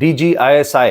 DG ISI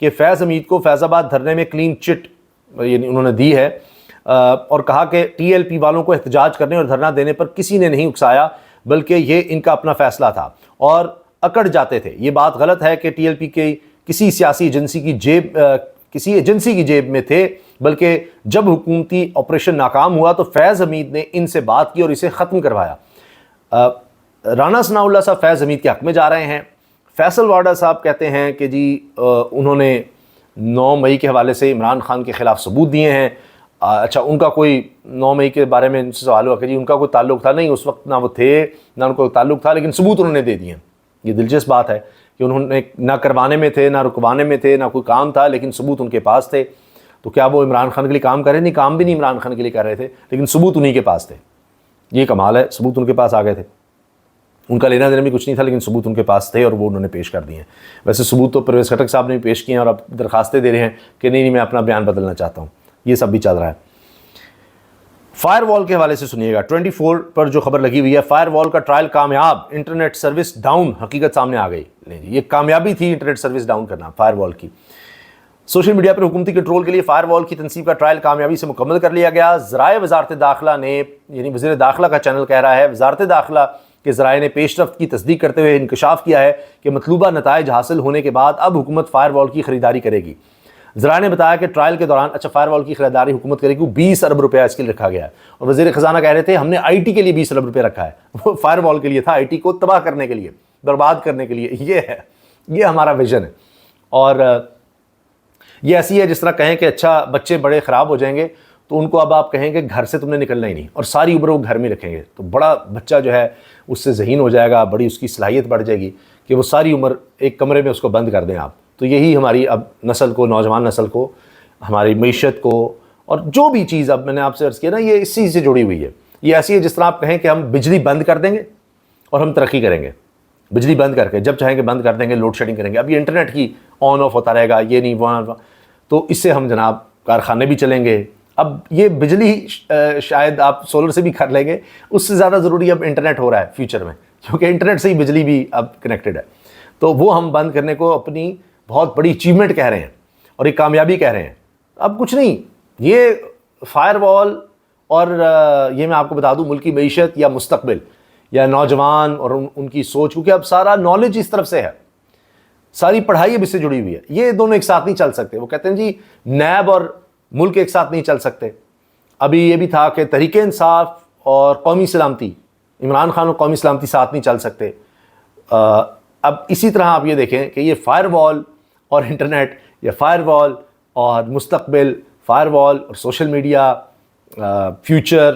کہ فیض حمید کو فیض آباد دھرنے میں کلین چٹ یعنی انہوں نے دی ہے، اور کہا کہ ٹی ایل پی والوں کو احتجاج کرنے اور دھرنا دینے پر کسی نے نہیں اکسایا، بلکہ یہ ان کا اپنا فیصلہ تھا اور اکڑ جاتے تھے۔ یہ بات غلط ہے کہ ٹی ایل پی کے کسی سیاسی ایجنسی کی جیب میں تھے، بلکہ جب حکومتی آپریشن ناکام ہوا تو فیض حمید نے ان سے بات کی اور اسے ختم کروایا۔ رانا ثناء اللہ صاحب فیض حمید کے حق میں جا رہے ہیں۔ فیصل واڈا صاحب کہتے ہیں کہ جی انہوں نے 9 مئی کے حوالے سے عمران خان کے خلاف ثبوت دیے ہیں۔ اچھا، ان کا کوئی 9 مئی کے بارے میں ان سے سوال ہوا کہ جی ان کا کوئی تعلق تھا؟ نہیں، اس وقت نہ وہ تھے نہ ان کو تعلق تھا، لیکن ثبوت انہوں نے دے دیے ہیں۔ یہ دلچسپ بات ہے کہ انہوں نے نہ کروانے میں تھے، نہ رکوانے میں تھے، نہ کوئی کام تھا، لیکن ثبوت ان کے پاس تھے۔ تو کیا وہ عمران خان کے لیے کام کر رہے؟ نہیں، کام بھی نہیں عمران خان کے لیے کر رہے تھے، لیکن ثبوت انہی کے پاس تھے۔ یہ کمال ہے، ثبوت ان کے پاس آ گئے تھے۔ ان کا لینا دینا بھی کچھ نہیں تھا، لیکن ثبوت ان کے پاس تھے اور وہ انہوں نے پیش کر دیے ہیں۔ ویسے ثبوت تو پرویز خٹک صاحب نے بھی پیش کیے ہیں اور اب درخواستیں دے رہے ہیں کہ نہیں میں اپنا بیان بدلنا چاہتا ہوں۔ یہ سب بھی چل رہا ہے۔ فائر وال کے حوالے سے سنیے گا، 24 پر جو خبر لگی ہوئی ہے، فائر وال کا ٹرائل کامیاب، انٹرنیٹ سروس ڈاؤن، حقیقت سامنے آ گئی۔ یہ کامیابی تھی انٹرنیٹ سروس ڈاؤن کرنا فائر وال کی۔ سوشل میڈیا پر حکومتی کنٹرول کے لیے فائر وال کی تنصیب کا ٹرائل کامیابی سے مکمل کر لیا گیا۔ ذرائع وزارت داخلہ نے یعنی وزیر داخلہ کا چینل کہہ رہا ہے، وزارت داخلہ کے ذرائع نے پیش رفت کی تصدیق کرتے ہوئے انکشاف کیا ہے کہ مطلوبہ نتائج حاصل ہونے کے بعد اب حکومت فائر وال کی خریداری کرے گی۔ ذرائع نے بتایا کہ ٹرائل کے دوران فائر وال کی خریداری حکومت کرے گی، 20 ارب روپیہ اس کے لیے رکھا گیا ہے۔ اور وزیر خزانہ کہہ رہے تھے ہم نے آئی ٹی کے لیے 20 ارب روپے رکھا ہے، وہ فائر وال کے لیے تھا، آئی ٹی کو تباہ کرنے کے لیے، برباد کرنے کے لیے۔ یہ ہے، یہ ہمارا ویژن ہے۔ اور یہ ایسی ہے جس طرح کہیں کہ اچھا بچے بڑے خراب ہو جائیں گے تو ان کو اب آپ کہیں کہ گھر سے تم نے نکلنا ہی نہیں، اور ساری عمر وہ گھر میں رکھیں گے، تو بڑا بچہ جو ہے اس سے ذہین ہو جائے گا، بڑی اس کی صلاحیت بڑھ جائے گی کہ وہ ساری عمر ایک کمرے میں اس کو بند کر دیں آپ۔ تو یہی ہماری اب نسل کو، نوجوان نسل کو، ہماری معیشت کو، اور جو بھی چیز اب میں نے آپ سے عرض کیا نا، یہ اسی سے جڑی ہوئی ہے۔ یہ ایسی ہے جس طرح آپ کہیں کہ ہم بجلی بند کر دیں گے اور ہم ترقی کریں گے، بجلی بند کر کے جب چاہیں گے بند کر دیں گے، لوڈ شیڈنگ کریں گے۔ اب یہ انٹرنیٹ کی آن آف ہوتا رہے گا، یہ نہیں وہ، تو اس سے ہم جناب کارخانے بھی چلیں گے۔ اب یہ بجلی شاید آپ سولر سے بھی کر لیں گے، اس سے زیادہ ضروری اب انٹرنیٹ ہو رہا ہے فیوچر میں، کیونکہ انٹرنیٹ سے ہی بجلی بھی اب کنیکٹڈ ہے۔ تو وہ ہم بند کرنے کو اپنی بہت بڑی اچیومنٹ کہہ رہے ہیں اور ایک کامیابی کہہ رہے ہیں۔ اب کچھ نہیں، یہ فائر وال اور یہ میں آپ کو بتا دوں ملکی معیشت یا مستقبل یا نوجوان اور ان کی سوچ، کیونکہ اب سارا نالج اس طرف سے ہے، ساری پڑھائی اب اس سے جڑی ہوئی ہے۔ یہ دونوں ایک ساتھ نہیں چل سکتے۔ وہ کہتے ہیں جی نیب اور ملک ایک ساتھ نہیں چل سکتے۔ ابھی یہ بھی تھا کہ تحریک انصاف اور قومی سلامتی، عمران خان اور قومی سلامتی ساتھ نہیں چل سکتے۔ اب اسی طرح آپ یہ دیکھیں کہ یہ فائر وال اور انٹرنیٹ، یا فائر وال اور مستقبل، فائر وال اور سوشل میڈیا، فیوچر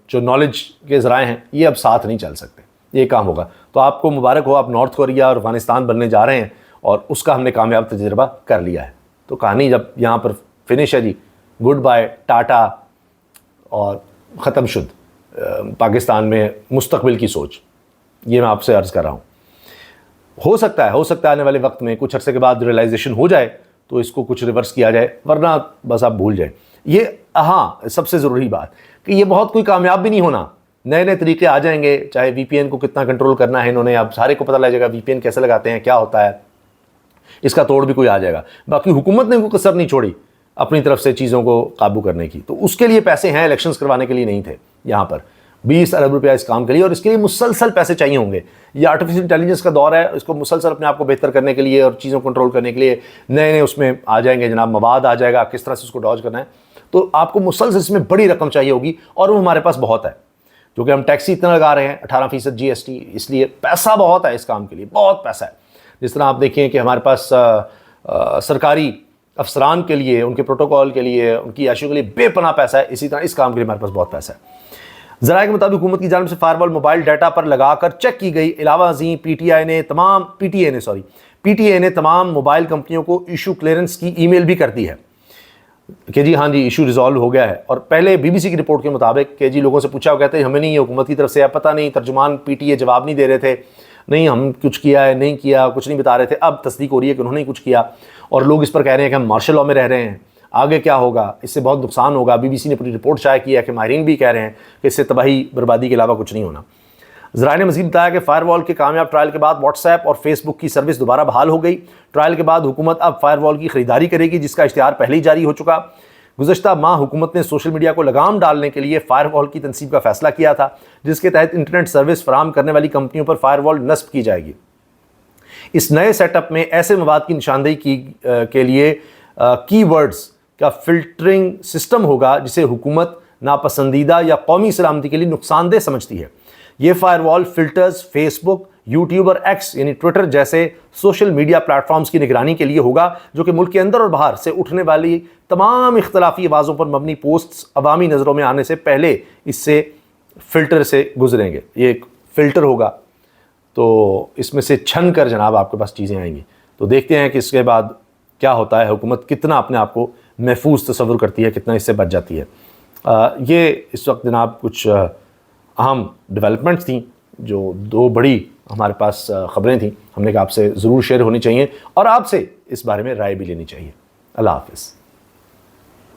جو نالج کے ذرائع ہیں، یہ اب ساتھ نہیں چل سکتے۔ یہ کام ہوگا تو آپ کو مبارک ہو، آپ نارتھ کوریا اور افغانستان بننے جا رہے ہیں، اور اس کا ہم نے کامیاب تجربہ کر لیا ہے۔ تو کہانی جب یہاں پر فنش ہے جی، گڈ بائے، ٹاٹا، اور ختم شد پاکستان میں مستقبل کی سوچ۔ یہ میں آپ سے عرض کر رہا ہوں۔ ہو سکتا ہے آنے والے وقت میں کچھ عرصے کے بعد ریئلائزیشن ہو جائے تو اس کو کچھ ریورس کیا جائے، ورنہ بس آپ بھول جائیں۔ یہ ہاں سب سے ضروری بات کہ یہ بہت کوئی کامیاب بھی نہیں ہونا، نئے نئے طریقے آ جائیں گے، چاہے وی پی این کو کتنا کنٹرول کرنا ہے انہوں نے، اب سارے کو پتہ لگ جائے گا وی پی این کیسے لگاتے ہیں، کیا ہوتا ہے، اس کا توڑ بھی کوئی آ جائے گا۔ باقی حکومت نے کوئی کسر نہیں چھوڑی اپنی طرف سے چیزوں کو قابو کرنے کی، تو اس کے لیے پیسے ہیں، الیکشنز کروانے کے لیے نہیں تھے۔ یہاں پر 20 ارب روپیہ اس کام کے لیے، اور اس کے لیے مسلسل پیسے چاہیے ہوں گے۔ یہ آرٹیفیشل انٹیلیجنس کا دور ہے، اس کو مسلسل اپنے آپ کو بہتر کرنے کے لیے اور چیزوں کو کنٹرول کرنے کے لیے نئے اس میں آ جائیں گے جناب، مواد آ جائے گا، کس طرح سے اس کو ڈاج کرنا ہے۔ تو آپ کو مسلسل اس میں بڑی رقم چاہیے ہوگی، اور وہ ہمارے پاس بہت ہے، کیونکہ ہم ٹیکسی اتنا لگا رہے ہیں، 18% جی ایس ٹی، اس لیے پیسہ بہت ہے اس کام کے لیے، بہت پیسہ ہے۔ جس طرح آپ دیکھیں کہ ہمارے پاس سرکاری افسران کے لیے، ان کے پروٹوکول کے لیے، ان کی عیاشیوں کے لیے بے پناہ پیسہ ہے، اسی طرح اس کام کے لیے ہمارے پاس بہت پیسہ ہے۔ ذرائع کے مطابق حکومت کی جانب سے فائر وال موبائل ڈیٹا پر لگا کر چیک کی گئی۔ علاوہ ازیں پی ٹی اے نے تمام موبائل کمپنیوں کو ایشو کلیئرنس کی ای میل بھی کر دی ہے کہ جی ہاں جی ایشو ریزالو ہو گیا ہے۔ اور پہلے بی بی سی کی رپورٹ کے مطابق کہ جی لوگوں سے پوچھا، وہ کہتے ہیں ہمیں نہیں، یہ حکومت کی طرف سے ہے، پتہ نہیں، ترجمان پی ٹی اے جواب نہیں دے رہے تھے، نہیں ہم کچھ کیا ہے، نہیں کیا، کچھ نہیں بتا رہے تھے۔ اب تصدیق ہو رہی ہے کہ انہوں نے کچھ کیا، اور لوگ اس پر کہہ رہے ہیں کہ ہم مارشل لاء میں رہ رہے ہیں، آگے کیا ہوگا، اس سے بہت نقصان ہوگا۔ بی بی سی نے اپنی رپورٹ شائع کی ہے کہ ماہرین بھی کہہ رہے ہیں کہ اس سے تباہی بربادی کے علاوہ کچھ نہیں ہونا۔ ذرائع نے مزید بتایا کہ فائر وال کے کامیاب ٹرائل کے بعد واٹس ایپ اور فیس بک کی سروس دوبارہ بحال ہو گئی۔ ٹرائل کے بعد حکومت اب فائر وال کی خریداری کرے گی، جس کا اشتہار پہلے ہی جاری ہو چکا۔ گزشتہ ماہ حکومت نے سوشل میڈیا کو لگام ڈالنے کے لیے فائر وال کی تنصیب کا فیصلہ کیا تھا، جس کے تحت انٹرنیٹ سروس فراہم کرنے والی کمپنیوں پر فائر وال نصب کی جائے گی۔ اس نئے سیٹ اپ میں ایسے مواد کی نشاندہی کے لیے کی ورڈز کا فلٹرنگ سسٹم ہوگا جسے حکومت ناپسندیدہ یا قومی سلامتی کے لیے نقصان دہ سمجھتی ہے۔ یہ فائر وال فلٹرز فیس بک، یوٹیوب اور ایکس یعنی ٹویٹر جیسے سوشل میڈیا پلیٹ فارمز کی نگرانی کے لیے ہوگا، جو کہ ملک کے اندر اور باہر سے اٹھنے والی تمام اختلافی آوازوں پر مبنی پوسٹس عوامی نظروں میں آنے سے پہلے اس سے فلٹر سے گزریں گے۔ یہ ایک فلٹر ہوگا، تو اس میں سے چھن کر جناب آپ کے پاس چیزیں آئیں گی۔ تو دیکھتے ہیں کہ اس کے بعد کیا ہوتا ہے، حکومت کتنا اپنے آپ کو محفوظ تصور کرتی ہے، کتنا اس سے بچ جاتی ہے۔ یہ اس وقت جناب کچھ اہم ڈیولپمنٹس تھیں، جو دو بڑی ہمارے پاس خبریں تھیں، ہم نے کہا آپ سے ضرور شیئر ہونی چاہیے اور آپ سے اس بارے میں رائے بھی لینی چاہیے۔ اللہ حافظ۔